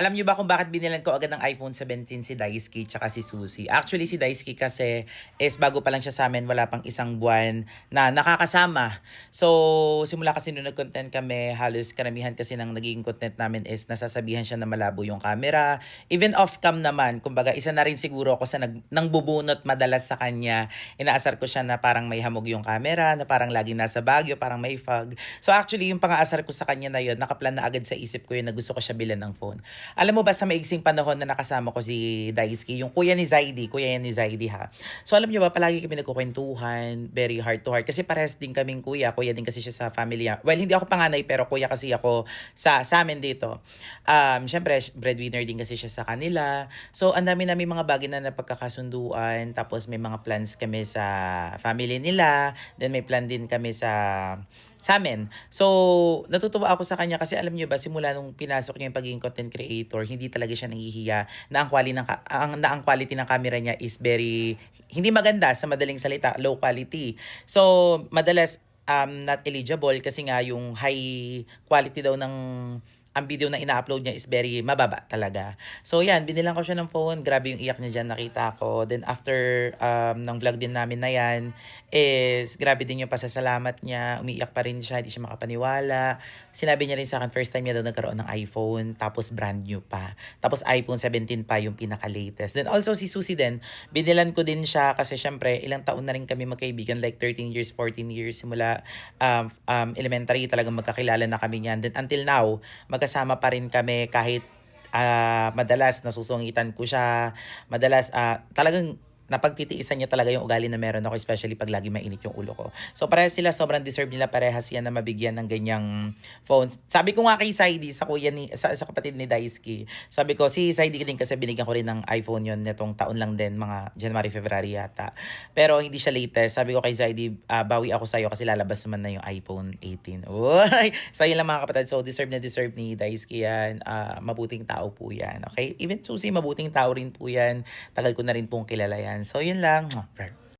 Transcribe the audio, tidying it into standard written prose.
Alam niyo ba kung bakit binilan ko agad ng iPhone 17 si Daisuke tsaka si Susie? Actually, si Daisuke kasi is bago pa lang siya sa amin, wala pang isang buwan na nakakasama. So, simula kasi nung nag-content kami, halos karamihan kasi ng naging content namin is nasasabihan siya na malabo yung camera. Even off-cam naman, kumbaga isa na rin siguro ako sa nang bubunot madalas sa kanya. Inaasar ko siya na parang may hamog yung camera, na parang lagi nasa Baguio, parang may fog. So actually, yung pang-aasar ko sa kanya na yun, nakaplan na agad sa isip ko yun na gusto ko siya bilan ng phone. Alam mo ba sa maigsing panahon na nakasama ko si Daisuke, yung kuya yan ni Zaidi ha. So alam niyo ba, palagi kami nagkukwentuhan, very heart to heart. Kasi parehas din kaming kuya din kasi siya sa family. Well, hindi ako panganay, pero kuya kasi ako sa amin dito. Syempre, breadwinner din kasi siya sa kanila. So, ang dami namin mga bagay na napagkakasunduan. Tapos may mga plans kami sa family nila. Then may plan din kami sa amin. So, natutuwa ako sa kanya kasi alam niyo ba, simula nung pinasok niya yung pagiging content creator, hindi talaga siya nahihiya na ang quality ng camera niya is very, hindi maganda sa madaling salita, low quality. So, madalas not eligible kasi nga yung high quality daw ng ang video na ina-upload niya is very mababa talaga. So yan, binilang ko siya ng phone. Grabe yung iyak niya dyan, nakita ko. Then after ng vlog din namin na yan, is grabe din yung pasasalamat niya. Umiiyak pa rin siya, hindi siya makapaniwala. Sinabi niya rin sa akin, first time niya daw nagkaroon ng iPhone, tapos brand new pa. Tapos iPhone 17 pa yung pinaka-latest. Then also si Susie din, binilan ko din siya kasi syempre, ilang taon na rin kami magkaibigan, like 13 years, 14 years, simula elementary talagang magkakilala na kami niyan. Then until now, magkasama pa rin kami kahit madalas nasusungitan ko siya, madalas talagang napagtitiisan niya talaga yung ugali na meron ako, especially pag lagi mainit yung ulo ko. So parehas sila, sobrang deserve nila parehas yan na mabigyan ng ganyang phone. Sabi ko nga kay Saidi, sa kapatid ni Daisuke, sabi ko si Saidi din kasi binigyan ko rin ng iPhone yon netong taon lang din, mga January, February yata. Pero hindi siya latest. Sabi ko kay Saidi, bawi ako sa'yo kasi lalabas naman na yung iPhone 18. Uy! So yun lang mga kapatid. So deserve na deserve ni Daisuke yan. Mabuting tao po yan. Okay? Even Susie, mabuting tao rin po yan. Tagal ko na rin pong kilala yan. So yun lang.